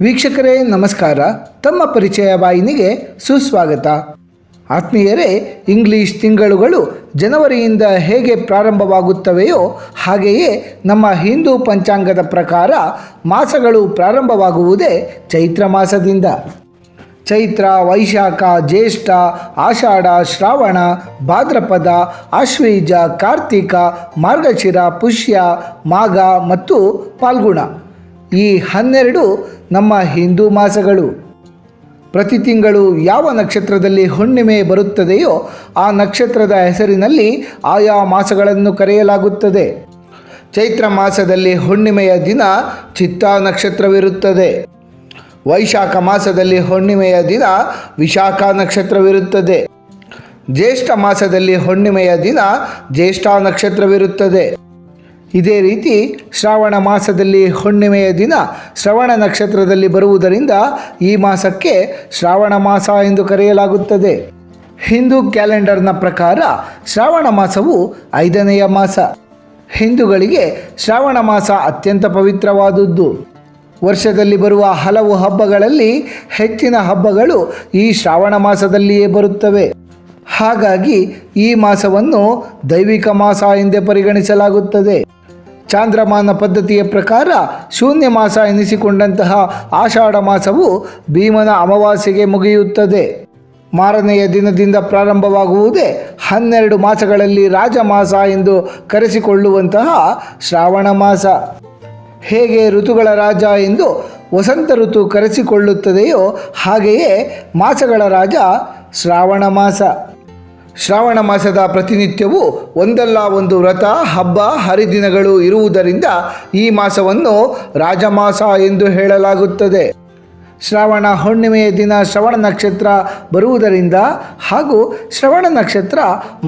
ವೀಕ್ಷಕರೇ ನಮಸ್ಕಾರ. ತಮ್ಮ ಪರಿಚಯ ವಾಹಿನಿಗೆ ಸುಸ್ವಾಗತ. ಆತ್ಮೀಯರೇ, ಇಂಗ್ಲಿಷ್ ತಿಂಗಳುಗಳು ಜನವರಿಯಿಂದ ಹೇಗೆ ಪ್ರಾರಂಭವಾಗುತ್ತವೆಯೋ ಹಾಗೆಯೇ ನಮ್ಮ ಹಿಂದೂ ಪಂಚಾಂಗದ ಪ್ರಕಾರ ಮಾಸಗಳು ಪ್ರಾರಂಭವಾಗುವುದೇ ಚೈತ್ರ ಮಾಸದಿಂದ. ಚೈತ್ರ, ವೈಶಾಖ, ಜ್ಯೇಷ್ಠ, ಆಷಾಢ, ಶ್ರಾವಣ, ಭಾದ್ರಪದ, ಆಶ್ವೀಜ, ಕಾರ್ತಿಕ, ಮಾರ್ಗಶಿರ, ಪುಷ್ಯ, ಮಾಘ ಮತ್ತು ಫಾಲ್ಗುಣ ಈ 12 ನಮ್ಮ ಹಿಂದೂ ಮಾಸಗಳು. ಪ್ರತಿ ತಿಂಗಳು ಯಾವ ನಕ್ಷತ್ರದಲ್ಲಿ ಹುಣ್ಣಿಮೆ ಬರುತ್ತದೆಯೋ ಆ ನಕ್ಷತ್ರದ ಹೆಸರಿನಲ್ಲಿ ಆಯಾ ಮಾಸಗಳನ್ನು ಕರೆಯಲಾಗುತ್ತದೆ. ಚೈತ್ರ ಮಾಸದಲ್ಲಿ ಹುಣ್ಣಿಮೆಯ ದಿನ ಚಿತ್ತಾ ನಕ್ಷತ್ರವಿರುತ್ತದೆ. ವೈಶಾಖ ಮಾಸದಲ್ಲಿ ಹುಣ್ಣಿಮೆಯ ದಿನ ವಿಶಾಖ ನಕ್ಷತ್ರವಿರುತ್ತದೆ. ಜ್ಯೇಷ್ಠ ಮಾಸದಲ್ಲಿ ಹುಣ್ಣಿಮೆಯ ದಿನ ಜ್ಯೇಷ್ಠ ನಕ್ಷತ್ರವಿರುತ್ತದೆ. ಇದೇ ರೀತಿ ಶ್ರಾವಣ ಮಾಸದಲ್ಲಿ ಹುಣ್ಣಿಮೆಯ ದಿನ ಶ್ರವಣ ನಕ್ಷತ್ರದಲ್ಲಿ ಬರುವುದರಿಂದ ಈ ಮಾಸಕ್ಕೆ ಶ್ರಾವಣ ಮಾಸ ಎಂದು ಕರೆಯಲಾಗುತ್ತದೆ. ಹಿಂದೂ ಕ್ಯಾಲೆಂಡರ್ನ ಪ್ರಕಾರ ಶ್ರಾವಣ ಮಾಸವು 5ನೆಯ ಮಾಸ. ಹಿಂದೂಗಳಿಗೆ ಶ್ರಾವಣ ಮಾಸ ಅತ್ಯಂತ ಪವಿತ್ರವಾದುದು. ವರ್ಷದಲ್ಲಿ ಬರುವ ಹಲವು ಹಬ್ಬಗಳಲ್ಲಿ ಹೆಚ್ಚಿನ ಹಬ್ಬಗಳು ಈ ಶ್ರಾವಣ ಮಾಸದಲ್ಲಿಯೇ ಬರುತ್ತವೆ. ಹಾಗಾಗಿ ಈ ಮಾಸವನ್ನು ದೈವಿಕ ಮಾಸ ಎಂದೇ ಪರಿಗಣಿಸಲಾಗುತ್ತದೆ. ಚಾಂದ್ರಮಾನ ಪದ್ಧತಿಯ ಪ್ರಕಾರ ಶೂನ್ಯ ಮಾಸ ಎನಿಸಿಕೊಂಡಂತಹ ಆಷಾಢ ಮಾಸವು ಭೀಮನ ಅಮಾವಾಸ್ಯೆಗೆ ಮುಗಿಯುತ್ತದೆ. ಮಾರನೆಯ ದಿನದಿಂದ ಪ್ರಾರಂಭವಾಗುವುದೇ 12 ಮಾಸಗಳಲ್ಲಿ ರಾಜಮಾಸ ಎಂದು ಕರೆಸಿಕೊಳ್ಳುವಂತಹ ಶ್ರಾವಣ ಮಾಸ. ಹೇಗೆ ಋತುಗಳ ರಾಜ ಎಂದು ವಸಂತ ಋತು ಕರೆಸಿಕೊಳ್ಳುತ್ತದೆಯೋ ಹಾಗೆಯೇ ಮಾಸಗಳ ರಾಜ ಶ್ರಾವಣ ಮಾಸ. ಶ್ರಾವಣ ಮಾಸದ ಪ್ರತಿನಿತ್ಯವೂ ಒಂದಲ್ಲ ಒಂದು ವ್ರತ, ಹಬ್ಬ, ಹರಿದಿನಗಳು ಇರುವುದರಿಂದ ಈ ಮಾಸವನ್ನು ರಾಜಮಾಸ ಎಂದು ಹೇಳಲಾಗುತ್ತದೆ. ಶ್ರಾವಣ ಹುಣ್ಣಿಮೆಯ ದಿನ ಶ್ರವಣ ನಕ್ಷತ್ರ ಬರುವುದರಿಂದ ಹಾಗೂ ಶ್ರವಣ ನಕ್ಷತ್ರ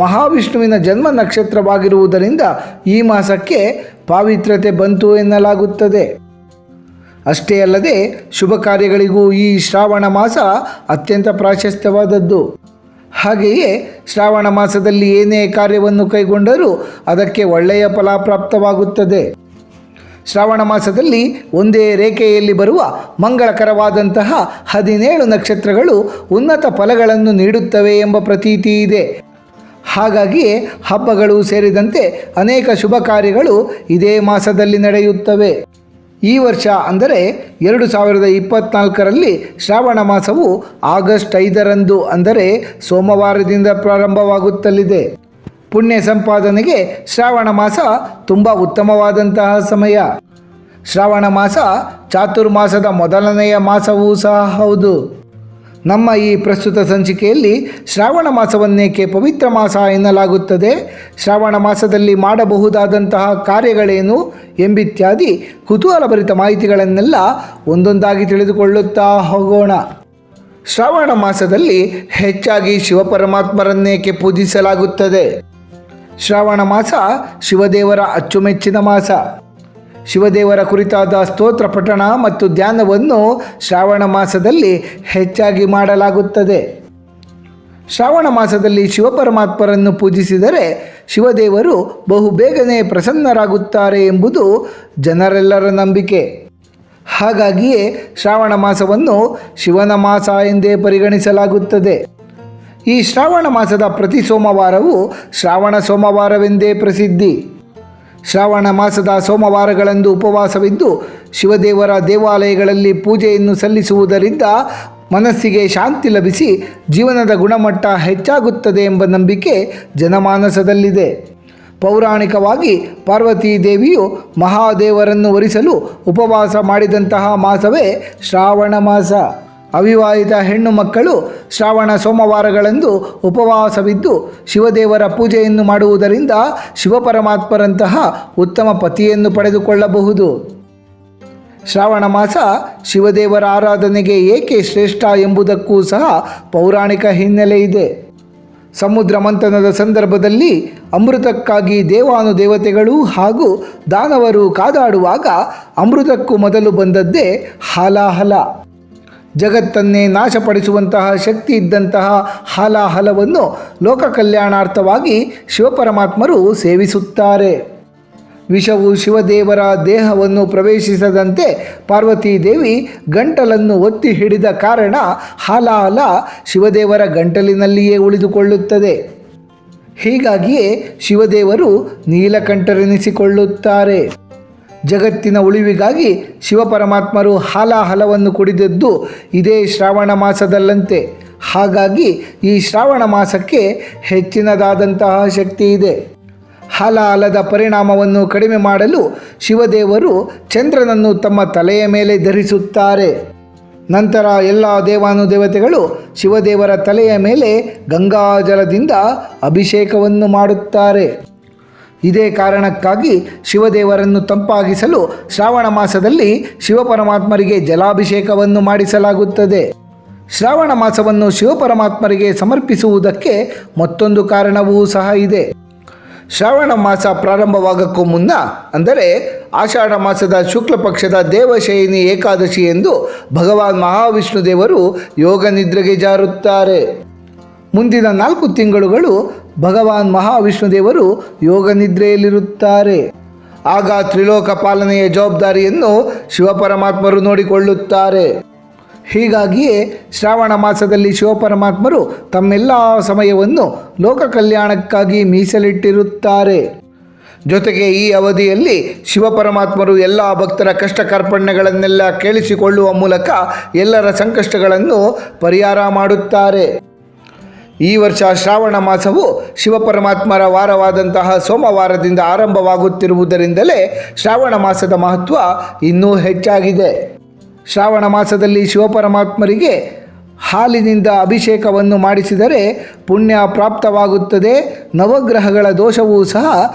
ಮಹಾವಿಷ್ಣುವಿನ ಜನ್ಮ ನಕ್ಷತ್ರವಾಗಿರುವುದರಿಂದ ಈ ಮಾಸಕ್ಕೆ ಪಾವಿತ್ರ್ಯತೆ ಬಂತು ಎನ್ನಲಾಗುತ್ತದೆ. ಅಷ್ಟೇ ಅಲ್ಲದೆ ಶುಭ ಕಾರ್ಯಗಳಿಗೂ ಈ ಶ್ರಾವಣ ಮಾಸ ಅತ್ಯಂತ ಪ್ರಾಶಸ್ತ್ಯವಾದದ್ದು. ಹಾಗೆಯೇ ಶ್ರಾವಣ ಮಾಸದಲ್ಲಿ ಏನೇ ಕಾರ್ಯವನ್ನು ಕೈಗೊಂಡರೂ ಅದಕ್ಕೆ ಒಳ್ಳೆಯ ಫಲ ಪ್ರಾಪ್ತವಾಗುತ್ತದೆ. ಶ್ರಾವಣ ಮಾಸದಲ್ಲಿ ಒಂದೇ ರೇಖೆಯಲ್ಲಿ ಬರುವ ಮಂಗಳಕರವಾದಂತಹ 17 ನಕ್ಷತ್ರಗಳು ಉನ್ನತ ಫಲಗಳನ್ನು ನೀಡುತ್ತವೆ ಎಂಬ ಪ್ರತೀತಿ ಇದೆ. ಹಾಗಾಗಿಯೇ ಹಬ್ಬಗಳು ಸೇರಿದಂತೆ ಅನೇಕ ಶುಭ ಕಾರ್ಯಗಳು ಇದೇ ಮಾಸದಲ್ಲಿ ನಡೆಯುತ್ತವೆ. ಈ ವರ್ಷ ಅಂದರೆ 2024ರಲ್ಲಿ ಶ್ರಾವಣ ಮಾಸವು ಆಗಸ್ಟ್ 5ರಂದು ಅಂದರೆ ಸೋಮವಾರದಿಂದ ಪ್ರಾರಂಭವಾಗುತ್ತಲಿದೆ. ಪುಣ್ಯ ಸಂಪಾದನೆಗೆ ಶ್ರಾವಣ ಮಾಸ ತುಂಬ ಉತ್ತಮವಾದಂತಹ ಸಮಯ. ಶ್ರಾವಣ ಮಾಸ ಚಾತುರ್ಮಾಸದ ಮೊದಲನೆಯ ಮಾಸವೂ ಸಹ ಹೌದು. ನಮ್ಮ ಈ ಪ್ರಸ್ತುತ ಸಂಚಿಕೆಯಲ್ಲಿ ಶ್ರಾವಣ ಮಾಸವನ್ನೇಕೆ ಪವಿತ್ರ ಮಾಸ ಎನ್ನಲಾಗುತ್ತದೆ, ಶ್ರಾವಣ ಮಾಸದಲ್ಲಿ ಮಾಡಬಹುದಾದಂತಹ ಕಾರ್ಯಗಳೇನು ಎಂಬಿತ್ಯಾದಿ ಕುತೂಹಲಭರಿತ ಮಾಹಿತಿಗಳನ್ನೆಲ್ಲ ಒಂದೊಂದಾಗಿ ತಿಳಿದುಕೊಳ್ಳುತ್ತಾ ಹೋಗೋಣ. ಶ್ರಾವಣ ಮಾಸದಲ್ಲಿ ಹೆಚ್ಚಾಗಿ ಶಿವಪರಮಾತ್ಮರನ್ನೇಕೆ ಪೂಜಿಸಲಾಗುತ್ತದೆ? ಶ್ರಾವಣ ಮಾಸ ಶಿವದೇವರ ಅಚ್ಚುಮೆಚ್ಚಿನ ಮಾಸ. ಶಿವದೇವರ ಕುರಿತಾದ ಸ್ತೋತ್ರ ಪಠಣ ಮತ್ತು ಧ್ಯಾನವನ್ನು ಶ್ರಾವಣ ಮಾಸದಲ್ಲಿ ಹೆಚ್ಚಾಗಿ ಮಾಡಲಾಗುತ್ತದೆ. ಶ್ರಾವಣ ಮಾಸದಲ್ಲಿ ಶಿವಪರಮಾತ್ಮರನ್ನು ಪೂಜಿಸಿದರೆ ಶಿವದೇವರು ಬಹುಬೇಗನೆ ಪ್ರಸನ್ನರಾಗುತ್ತಾರೆ ಎಂಬುದು ಜನರೆಲ್ಲರ ನಂಬಿಕೆ. ಹಾಗಾಗಿಯೇ ಶ್ರಾವಣ ಮಾಸವನ್ನು ಶಿವನ ಮಾಸ ಎಂದೇ ಪರಿಗಣಿಸಲಾಗುತ್ತದೆ. ಈ ಶ್ರಾವಣ ಮಾಸದ ಪ್ರತಿ ಸೋಮವಾರವೂ ಶ್ರಾವಣ ಸೋಮವಾರವೆಂದೇ ಪ್ರಸಿದ್ಧಿ. ಶ್ರಾವಣ ಮಾಸದ ಸೋಮವಾರಗಳಂದು ಉಪವಾಸವಿದ್ದು ಶಿವದೇವರ ದೇವಾಲಯಗಳಲ್ಲಿ ಪೂಜೆಯನ್ನು ಸಲ್ಲಿಸುವುದರಿಂದ ಮನಸ್ಸಿಗೆ ಶಾಂತಿ ಲಭಿಸಿ ಜೀವನದ ಗುಣಮಟ್ಟ ಹೆಚ್ಚಾಗುತ್ತದೆ ಎಂಬ ನಂಬಿಕೆ ಜನಮಾನಸದಲ್ಲಿದೆ. ಪೌರಾಣಿಕವಾಗಿ ಪಾರ್ವತೀ ದೇವಿಯು ಮಹಾದೇವರನ್ನು ವರಿಸಲು ಉಪವಾಸ ಮಾಡಿದಂತಹ ಮಾಸವೇ ಶ್ರಾವಣ ಮಾಸ. ಅವಿವಾಹಿತ ಹೆಣ್ಣು ಮಕ್ಕಳು ಶ್ರಾವಣ ಸೋಮವಾರಗಳಂದು ಉಪವಾಸವಿದ್ದು ಶಿವದೇವರ ಪೂಜೆಯನ್ನು ಮಾಡುವುದರಿಂದ ಶಿವಪರಮಾತ್ಮರಂತಹ ಉತ್ತಮ ಪತಿಯನ್ನು ಪಡೆದುಕೊಳ್ಳಬಹುದು. ಶ್ರಾವಣ ಮಾಸ ಶಿವದೇವರ ಆರಾಧನೆಗೆ ಏಕೆ ಶ್ರೇಷ್ಠ ಎಂಬುದಕ್ಕೂ ಸಹ ಪೌರಾಣಿಕ ಹಿನ್ನೆಲೆ ಇದೆ. ಸಮುದ್ರ ಮಂಥನದ ಸಂದರ್ಭದಲ್ಲಿ ಅಮೃತಕ್ಕಾಗಿ ದೇವಾನುದೇವತೆಗಳು ಹಾಗೂ ದಾನವರು ಕಾದಾಡುವಾಗ ಅಮೃತಕ್ಕೂ ಮೊದಲು ಬಂದದ್ದೇ ಹಾಲಾಹಲ. ಜಗತ್ತನ್ನೇ ನಾಶಪಡಿಸುವಂತಹ ಶಕ್ತಿ ಇದ್ದಂತಹ ಹಾಲಾಹಲವನ್ನು ಲೋಕ ಕಲ್ಯಾಣಾರ್ಥವಾಗಿ ಶಿವಪರಮಾತ್ಮರು ಸೇವಿಸುತ್ತಾರೆ. ವಿಷವು ಶಿವದೇವರ ದೇಹವನ್ನು ಪ್ರವೇಶಿಸದಂತೆ ಪಾರ್ವತೀ ದೇವಿ ಗಂಟಲನ್ನು ಒತ್ತಿ ಹಿಡಿದ ಕಾರಣ ಹಾಲಾಹಲ ಶಿವದೇವರ ಗಂಟಲಿನಲ್ಲಿಯೇ ಉಳಿದುಕೊಳ್ಳುತ್ತದೆ. ಹೀಗಾಗಿಯೇ ಶಿವದೇವರು ನೀಲಕಂಠರೆನಿಸಿಕೊಳ್ಳುತ್ತಾರೆ. ಜಗತ್ತಿನ ಉಳಿವಿಗಾಗಿ ಶಿವಪರಮಾತ್ಮರು ಹಾಲಾಹಲವನ್ನು ಕುಡಿದದ್ದು ಇದೇ ಶ್ರಾವಣ ಮಾಸದಲ್ಲಂತೆ. ಹಾಗಾಗಿ ಈ ಶ್ರಾವಣ ಮಾಸಕ್ಕೆ ಹೆಚ್ಚಿನದಾದಂತಹ ಶಕ್ತಿ ಇದೆ. ಹಾಲಾಹಲದ ಪರಿಣಾಮವನ್ನು ಕಡಿಮೆ ಮಾಡಲು ಶಿವದೇವರು ಚಂದ್ರನನ್ನು ತಮ್ಮ ತಲೆಯ ಮೇಲೆ ಧರಿಸುತ್ತಾರೆ. ನಂತರ ಎಲ್ಲ ದೇವಾನುದೇವತೆಗಳು ಶಿವದೇವರ ತಲೆಯ ಮೇಲೆ ಗಂಗಾಜಲದಿಂದ ಅಭಿಷೇಕವನ್ನು ಮಾಡುತ್ತಾರೆ. ಇದೇ ಕಾರಣಕ್ಕಾಗಿ ಶಿವದೇವರನ್ನು ತಂಪಾಗಿಸಲು ಶ್ರಾವಣ ಮಾಸದಲ್ಲಿ ಶಿವಪರಮಾತ್ಮರಿಗೆ ಜಲಾಭಿಷೇಕವನ್ನು ಮಾಡಿಸಲಾಗುತ್ತದೆ. ಶ್ರಾವಣ ಮಾಸವನ್ನು ಶಿವಪರಮಾತ್ಮರಿಗೆ ಸಮರ್ಪಿಸುವುದಕ್ಕೆ ಮತ್ತೊಂದು ಕಾರಣವೂ ಸಹ ಇದೆ. ಶ್ರಾವಣ ಮಾಸ ಪ್ರಾರಂಭವಾಗಕ್ಕೂ ಮುನ್ನ, ಅಂದರೆ ಆಷಾಢ ಮಾಸದ ಶುಕ್ಲ ಪಕ್ಷದ ದೇವಶಯನಿ ಏಕಾದಶಿ ಎಂದು ಭಗವಾನ್ ಮಹಾವಿಷ್ಣು ದೇವರು ಯೋಗ ನಿದ್ರೆಗೆ ಜಾರುತ್ತಾರೆ. ಮುಂದಿನ 4 ತಿಂಗಳುಗಳು ಭಗವಾನ್ ಮಹಾವಿಷ್ಣು ದೇವರು ಯೋಗ ನಿದ್ರೆಯಲ್ಲಿರುತ್ತಾರೆ. ಆಗ ತ್ರಿಲೋಕ ಪಾಲನೆಯ ಜವಾಬ್ದಾರಿಯನ್ನು ಶಿವಪರಮಾತ್ಮರು ನೋಡಿಕೊಳ್ಳುತ್ತಾರೆ. ಹೀಗಾಗಿಯೇ ಶ್ರಾವಣ ಮಾಸದಲ್ಲಿ ಶಿವಪರಮಾತ್ಮರು ತಮ್ಮೆಲ್ಲ ಸಮಯವನ್ನು ಲೋಕ ಕಲ್ಯಾಣಕ್ಕಾಗಿ ಮೀಸಲಿಟ್ಟಿರುತ್ತಾರೆ. ಜೊತೆಗೆ ಈ ಅವಧಿಯಲ್ಲಿ ಶಿವಪರಮಾತ್ಮರು ಎಲ್ಲ ಭಕ್ತರ ಕಷ್ಟ ಕಾರ್ಪಣ್ಯಗಳನ್ನೆಲ್ಲ ಕೇಳಿಸಿಕೊಳ್ಳುವ ಮೂಲಕ ಎಲ್ಲರ ಸಂಕಷ್ಟಗಳನ್ನು ಪರಿಹಾರ ಮಾಡುತ್ತಾರೆ. ಈ ವರ್ಷ ಶ್ರಾವಣ ಮಾಸವು ಶಿವಪರಮಾತ್ಮರ ವಾರವಾದಂತಹ ಸೋಮವಾರದಿಂದ ಆರಂಭವಾಗುತ್ತಿರುವುದರಿಂದಲೇ ಶ್ರಾವಣ ಮಾಸದ ಮಹತ್ವ ಇನ್ನೂ ಹೆಚ್ಚಾಗಿದೆ. ಶ್ರಾವಣ ಮಾಸದಲ್ಲಿ ಶಿವಪರಮಾತ್ಮರಿಗೆ ಹಾಲಿನಿಂದ ಅಭಿಷೇಕವನ್ನು ಮಾಡಿಸಿದರೆ ಪುಣ್ಯ ಪ್ರಾಪ್ತವಾಗುತ್ತದೆ. ನವಗ್ರಹಗಳ ದೋಷವೂ ಸಹ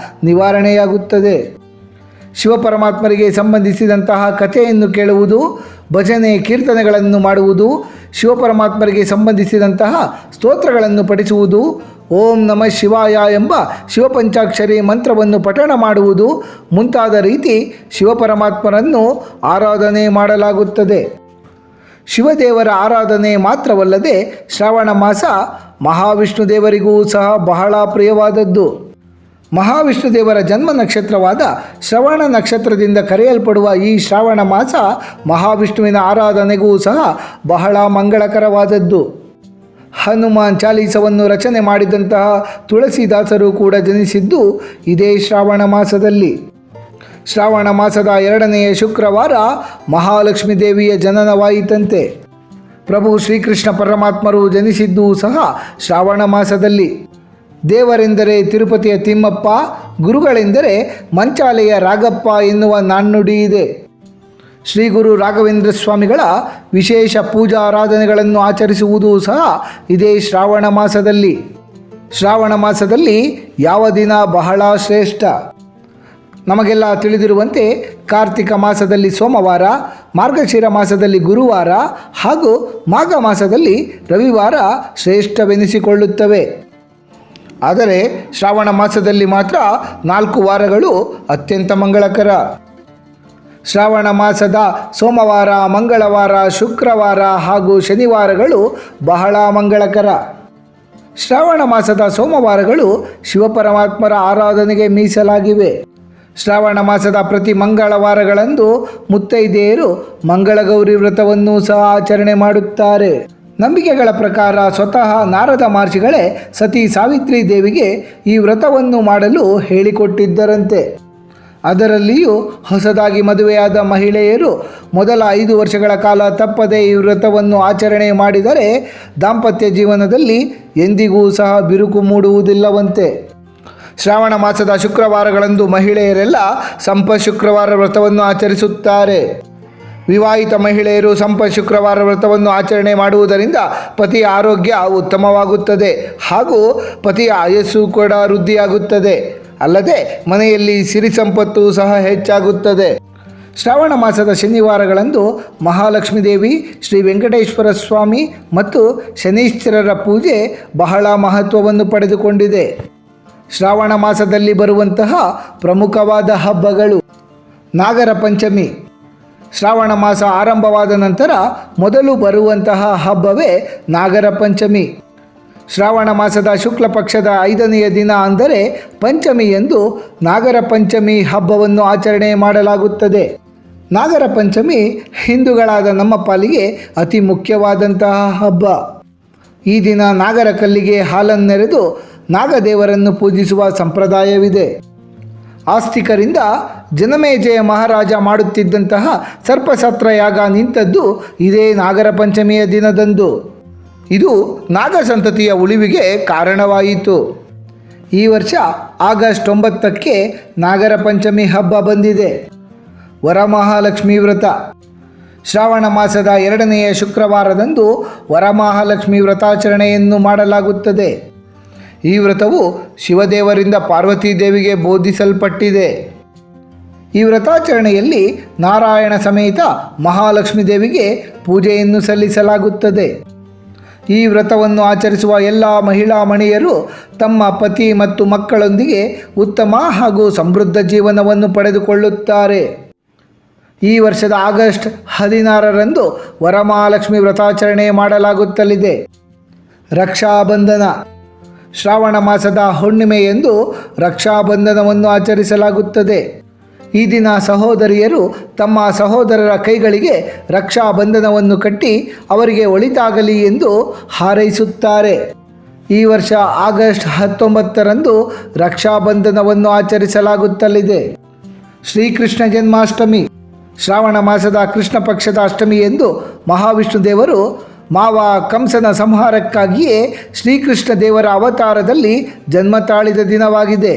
ನಿವಾರಣೆಯಾಗುತ್ತದೆ. ಶಿವಪರಮಾತ್ಮರಿಗೆ ಸಂಬಂಧಿಸಿದಂತಹ ಕಥೆಯನ್ನು ಕೇಳುವುದು, ಭಜನೆ ಕೀರ್ತನೆಗಳನ್ನು ಮಾಡುವುದು, ಶಿವಪರಮಾತ್ಮರಿಗೆ ಸಂಬಂಧಿಸಿದಂತಹ ಸ್ತೋತ್ರಗಳನ್ನು ಪಠಿಸುವುದು, ಓಂ ನಮಃ ಶಿವಾಯ ಎಂಬ ಶಿವಪಂಚಾಕ್ಷರಿ ಮಂತ್ರವನ್ನು ಪಠಣ ಮಾಡುವುದು ಮುಂತಾದ ರೀತಿ ಶಿವಪರಮಾತ್ಮರನ್ನು ಆರಾಧನೆ ಮಾಡಲಾಗುತ್ತದೆ. ಶಿವದೇವರ ಆರಾಧನೆ ಮಾತ್ರವಲ್ಲದೆ ಶ್ರಾವಣ ಮಾಸ ಮಹಾವಿಷ್ಣು ದೇವರಿಗೂ ಸಹ ಬಹಳ ಪ್ರಿಯವಾದದ್ದು. ಮಹಾವಿಷ್ಣು ದೇವರ ಜನ್ಮ ನಕ್ಷತ್ರವಾದ ಶ್ರವಣ ನಕ್ಷತ್ರದಿಂದ ಕರೆಯಲ್ಪಡುವ ಈ ಶ್ರಾವಣ ಮಾಸ ಮಹಾವಿಷ್ಣುವಿನ ಆರಾಧನೆಗೂ ಸಹ ಬಹಳ ಮಂಗಳಕರವಾದದ್ದು. ಹನುಮಾನ್ ಚಾಲೀಸವನ್ನು ರಚನೆ ಮಾಡಿದಂತಹ ತುಳಸಿದಾಸರು ಕೂಡ ಜನಿಸಿದ್ದು ಇದೇ ಶ್ರಾವಣ ಮಾಸದಲ್ಲಿ. ಶ್ರಾವಣ ಮಾಸದ 2ನೆಯ ಶುಕ್ರವಾರ ಮಹಾಲಕ್ಷ್ಮೀ ದೇವಿಯ ಜನನವಾಯಿತಂತೆ. ಪ್ರಭು ಶ್ರೀಕೃಷ್ಣ ಪರಮಾತ್ಮರು ಜನಿಸಿದ್ದೂ ಸಹ ಶ್ರಾವಣ ಮಾಸದಲ್ಲಿ. ದೇವರೆಂದರೆ ತಿರುಪತಿಯ ತಿಮ್ಮಪ್ಪ, ಗುರುಗಳೆಂದರೆ ಮಂಚಾಲೆಯ ರಾಗಪ್ಪ ಎನ್ನುವ ನಾಣ್ಣುಡಿ ಇದೆ. ಶ್ರೀ ಗುರು ರಾಘವೇಂದ್ರ ಸ್ವಾಮಿಗಳ ವಿಶೇಷ ಪೂಜಾ ಆರಾಧನೆಗಳನ್ನು ಆಚರಿಸುವುದೂ ಸಹ ಇದೇ ಶ್ರಾವಣ ಮಾಸದಲ್ಲಿ. ಶ್ರಾವಣ ಮಾಸದಲ್ಲಿ ಯಾವ ದಿನ ಬಹಳ ಶ್ರೇಷ್ಠ? ನಮಗೆಲ್ಲ ತಿಳಿದಿರುವಂತೆ ಕಾರ್ತಿಕ ಮಾಸದಲ್ಲಿ ಸೋಮವಾರ, ಮಾರ್ಗಶಿರ ಮಾಸದಲ್ಲಿ ಗುರುವಾರ ಹಾಗೂ ಮಾಘ ಮಾಸದಲ್ಲಿ ರವಿವಾರ ಶ್ರೇಷ್ಠವೆನಿಸಿಕೊಳ್ಳುತ್ತವೆ. ಆದರೆ ಶ್ರಾವಣ ಮಾಸದಲ್ಲಿ ಮಾತ್ರ 4 ವಾರಗಳು ಅತ್ಯಂತ ಮಂಗಳಕರ. ಶ್ರಾವಣ ಮಾಸದ ಸೋಮವಾರ, ಮಂಗಳವಾರ, ಶುಕ್ರವಾರ ಹಾಗೂ ಶನಿವಾರಗಳು ಬಹಳ ಮಂಗಳಕರ. ಶ್ರಾವಣ ಮಾಸದ ಸೋಮವಾರಗಳು ಶಿವಪರಮಾತ್ಮರ ಆರಾಧನೆಗೆ ಮೀಸಲಾಗಿವೆ. ಶ್ರಾವಣ ಮಾಸದ ಪ್ರತಿ ಮಂಗಳವಾರಗಳಂದು ಮುತ್ತೈದೆಯರು ಮಂಗಳಗೌರಿ ವ್ರತವನ್ನು ಸಹ ಆಚರಣೆ ಮಾಡುತ್ತಾರೆ. ನಂಬಿಕೆಗಳ ಪ್ರಕಾರ ಸ್ವತಃ ನಾರದ ಮಹರ್ಷಿಗಳೇ ಸತಿ ಸಾವಿತ್ರಿ ದೇವಿಗೆ ಈ ವ್ರತವನ್ನು ಮಾಡಲು ಹೇಳಿಕೊಟ್ಟಿದ್ದರಂತೆ. ಅದರಲ್ಲಿಯೂ ಹೊಸದಾಗಿ ಮದುವೆಯಾದ ಮಹಿಳೆಯರು ಮೊದಲ 5 ವರ್ಷಗಳ ಕಾಲ ತಪ್ಪದೇ ಈ ವ್ರತವನ್ನು ಆಚರಣೆ ಮಾಡಿದರೆ ದಾಂಪತ್ಯ ಜೀವನದಲ್ಲಿ ಎಂದಿಗೂ ಸಹ ಬಿರುಕು ಮೂಡುವುದಿಲ್ಲವಂತೆ. ಶ್ರಾವಣ ಮಾಸದ ಶುಕ್ರವಾರಗಳಂದು ಮಹಿಳೆಯರೆಲ್ಲ ಶುಕ್ರವಾರ ವ್ರತವನ್ನು ಆಚರಿಸುತ್ತಾರೆ. ವಿವಾಹಿತ ಮಹಿಳೆಯರು ಶುಕ್ರವಾರ ವ್ರತವನ್ನು ಆಚರಣೆ ಮಾಡುವುದರಿಂದ ಪತಿಯ ಆರೋಗ್ಯ ಉತ್ತಮವಾಗುತ್ತದೆ ಹಾಗೂ ಪತಿಯ ಆಯಸ್ಸು ಕೂಡ ವೃದ್ಧಿಯಾಗುತ್ತದೆ. ಅಲ್ಲದೆ ಮನೆಯಲ್ಲಿ ಸಿರಿ ಸಂಪತ್ತು ಸಹ ಹೆಚ್ಚಾಗುತ್ತದೆ. ಶ್ರಾವಣ ಮಾಸದ ಶನಿವಾರಗಳಂದು ಮಹಾಲಕ್ಷ್ಮೀ ದೇವಿ, ಶ್ರೀ ವೆಂಕಟೇಶ್ವರ ಸ್ವಾಮಿ ಮತ್ತು ಶನೀಶ್ವರರ ಪೂಜೆ ಬಹಳ ಮಹತ್ವವನ್ನು ಪಡೆದುಕೊಂಡಿದೆ. ಶ್ರಾವಣ ಮಾಸದಲ್ಲಿ ಬರುವಂತಹ ಪ್ರಮುಖವಾದ ಹಬ್ಬಗಳು: ನಾಗರ ಪಂಚಮಿ. ಶ್ರಾವಣ ಮಾಸ ಆರಂಭವಾದ ನಂತರ ಮೊದಲು ಬರುವಂತಹ ಹಬ್ಬವೇ ನಾಗರ ಪಂಚಮಿ. ಶ್ರಾವಣ ಮಾಸದ ಶುಕ್ಲ ಪಕ್ಷದ 5ನೆಯ ದಿನ ಅಂದರೆ ಪಂಚಮಿಯಂದು ನಾಗರ ಪಂಚಮಿ ಹಬ್ಬವನ್ನು ಆಚರಣೆ ಮಾಡಲಾಗುತ್ತದೆ. ನಾಗರ ಪಂಚಮಿ ಹಿಂದೂಗಳಾದ ನಮ್ಮ ಪಾಲಿಗೆ ಅತಿ ಮುಖ್ಯವಾದಂತಹ ಹಬ್ಬ. ಈ ದಿನ ನಾಗರ ಕಲ್ಲಿಗೆ ಹಾಲನ್ನೆರೆದು ನಾಗದೇವರನ್ನು ಪೂಜಿಸುವ ಸಂಪ್ರದಾಯವಿದೆ. ಆಸ್ತಿಕರಿಂದ ಜನಮೇಜಯ ಮಹಾರಾಜ ಮಾಡುತ್ತಿದ್ದಂತಹ ಸರ್ಪಸತ್ರ ಯಾಗ ನಿಂತದ್ದು ಇದೇ ನಾಗರ ಪಂಚಮಿಯ ದಿನದಂದು. ಇದು ನಾಗ ಸಂತತಿಯ ಉಳಿವಿಗೆ ಕಾರಣವಾಯಿತು. ಈ ವರ್ಷ ಆಗಸ್ಟ್ 9ಕ್ಕೆ ನಾಗರ ಪಂಚಮಿ ಹಬ್ಬ ಬಂದಿದೆ. ವರಮಹಾಲಕ್ಷ್ಮೀ ವ್ರತ ಶ್ರಾವಣ ಮಾಸದ 2ನೆಯ ಶುಕ್ರವಾರದಂದು ವರಮಹಾಲಕ್ಷ್ಮಿ ವ್ರತಾಚರಣೆಯನ್ನು ಮಾಡಲಾಗುತ್ತದೆ. ಈ ವ್ರತವು ಶಿವದೇವರಿಂದ ಪಾರ್ವತೀ ದೇವಿಗೆ ಬೋಧಿಸಲ್ಪಟ್ಟಿದೆ. ಈ ವ್ರತಾಚರಣೆಯಲ್ಲಿ ನಾರಾಯಣ ಸಮೇತ ಮಹಾಲಕ್ಷ್ಮೀ ದೇವಿಗೆ ಪೂಜೆಯನ್ನು ಸಲ್ಲಿಸಲಾಗುತ್ತದೆ. ಈ ವ್ರತವನ್ನು ಆಚರಿಸುವ ಎಲ್ಲ ಮಹಿಳಾ ಮಣಿಯರು ತಮ್ಮ ಪತಿ ಮತ್ತು ಮಕ್ಕಳೊಂದಿಗೆ ಉತ್ತಮ ಹಾಗೂ ಸಮೃದ್ಧ ಜೀವನವನ್ನು ಪಡೆದುಕೊಳ್ಳುತ್ತಾರೆ. ಈ ವರ್ಷದ ಆಗಸ್ಟ್ 16ರಂದು ವರಮಹಾಲಕ್ಷ್ಮಿ ವ್ರತಾಚರಣೆ ಮಾಡಲಾಗುತ್ತಲಿದೆ. ರಕ್ಷಾಬಂಧನ ಶ್ರಾವಣ ಮಾಸದ ಹುಣ್ಣಿಮೆಯಂದು ರಕ್ಷಾಬಂಧನವನ್ನು ಆಚರಿಸಲಾಗುತ್ತದೆ. ಈ ದಿನ ಸಹೋದರಿಯರು ತಮ್ಮ ಸಹೋದರರ ಕೈಗಳಿಗೆ ರಕ್ಷಾಬಂಧನವನ್ನು ಕಟ್ಟಿ ಅವರಿಗೆ ಒಳಿತಾಗಲಿ ಎಂದು ಹಾರೈಸುತ್ತಾರೆ. ಈ ವರ್ಷ ಆಗಸ್ಟ್ 19ರಂದು ರಕ್ಷಾಬಂಧನವನ್ನು ಆಚರಿಸಲಾಗುತ್ತಲಿದೆ. ಶ್ರೀಕೃಷ್ಣ ಜನ್ಮಾಷ್ಟಮಿ ಶ್ರಾವಣ ಮಾಸದ ಕೃಷ್ಣ ಪಕ್ಷದ ಅಷ್ಟಮಿಯಂದು ಮಹಾವಿಷ್ಣು ದೇವರು ಮಾವ ಕಂಸನ ಸಂಹಾರಕ್ಕಾಗಿಯೇ ಶ್ರೀಕೃಷ್ಣ ದೇವರ ಅವತಾರದಲ್ಲಿ ಜನ್ಮ ತಾಳಿದ ದಿನವಾಗಿದೆ.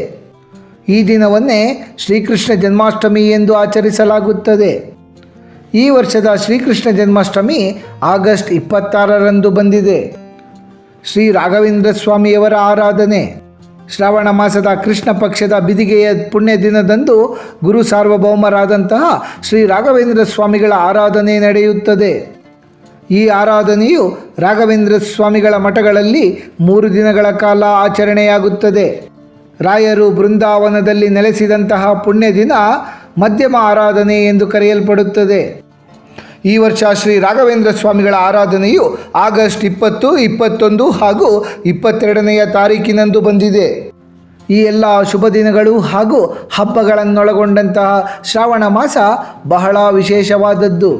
ಈ ದಿನವನ್ನೇ ಶ್ರೀಕೃಷ್ಣ ಜನ್ಮಾಷ್ಟಮಿ ಎಂದು ಆಚರಿಸಲಾಗುತ್ತದೆ. ಈ ವರ್ಷದ ಶ್ರೀಕೃಷ್ಣ ಜನ್ಮಾಷ್ಟಮಿ ಆಗಸ್ಟ್ 26ರಂದು ಬಂದಿದೆ. ಶ್ರೀ ರಾಘವೇಂದ್ರ ಸ್ವಾಮಿಯವರ ಆರಾಧನೆ ಶ್ರಾವಣ ಮಾಸದ ಕೃಷ್ಣ ಪಕ್ಷದ ಬಿದಿಗೆಯ ಪುಣ್ಯ ದಿನದಂದು ಗುರು ಸಾರ್ವಭೌಮರಾದಂತಹ ಶ್ರೀ ರಾಘವೇಂದ್ರ ಸ್ವಾಮಿಗಳ ಆರಾಧನೆ ನಡೆಯುತ್ತದೆ. ಈ ಆರಾಧನೆಯು ರಾಘವೇಂದ್ರ ಸ್ವಾಮಿಗಳ ಮಠಗಳಲ್ಲಿ 3 ದಿನಗಳ ಕಾಲ ಆಚರಣೆಯಾಗುತ್ತದೆ. ರಾಯರು ಬೃಂದಾವನದಲ್ಲಿ ನೆಲೆಸಿದಂತಹ ಪುಣ್ಯ ದಿನ ಮಧ್ಯಮ ಆರಾಧನೆ ಎಂದು ಕರೆಯಲ್ಪಡುತ್ತದೆ. ಈ ವರ್ಷ ಶ್ರೀ ರಾಘವೇಂದ್ರ ಸ್ವಾಮಿಗಳ ಆರಾಧನೆಯು ಆಗಸ್ಟ್ 20, 21 ಹಾಗೂ 22ನೆಯ ತಾರೀಕಿನಂದು ಬಂದಿದೆ. ಈ ಎಲ್ಲ ಶುಭ ದಿನಗಳು ಹಾಗೂ ಹಬ್ಬಗಳನ್ನೊಳಗೊಂಡಂತಹ ಶ್ರಾವಣ ಮಾಸ ಬಹಳ ವಿಶೇಷವಾದದ್ದು.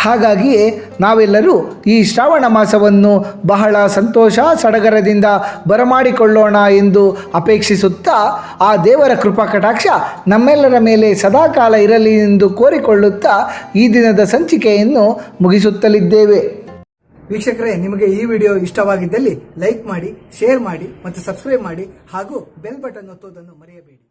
ಹಾಗಾಗಿಯೇ ನಾವೆಲ್ಲರೂ ಈ ಶ್ರಾವಣ ಮಾಸವನ್ನು ಬಹಳ ಸಂತೋಷ ಸಡಗರದಿಂದ ಬರಮಾಡಿಕೊಳ್ಳೋಣ ಎಂದು ಅಪೇಕ್ಷಿಸುತ್ತಾ ಆ ದೇವರ ಕೃಪಾ ಕಟಾಕ್ಷ ನಮ್ಮೆಲ್ಲರ ಮೇಲೆ ಸದಾಕಾಲ ಇರಲಿ ಎಂದು ಕೋರಿಕೊಳ್ಳುತ್ತಾ ಈ ದಿನದ ಸಂಚಿಕೆಯನ್ನು ಮುಗಿಸುತ್ತಲಿದ್ದೇವೆ. ವೀಕ್ಷಕರೇ, ನಿಮಗೆ ಈ ವಿಡಿಯೋ ಇಷ್ಟವಾಗಿದ್ದಲ್ಲಿ ಲೈಕ್ ಮಾಡಿ, ಶೇರ್ ಮಾಡಿ ಮತ್ತು ಸಬ್ಸ್ಕ್ರೈಬ್ ಮಾಡಿ ಹಾಗೂ ಬೆಲ್ ಬಟನ್ ಒತ್ತುವುದನ್ನು ಮರೆಯಬೇಡಿ.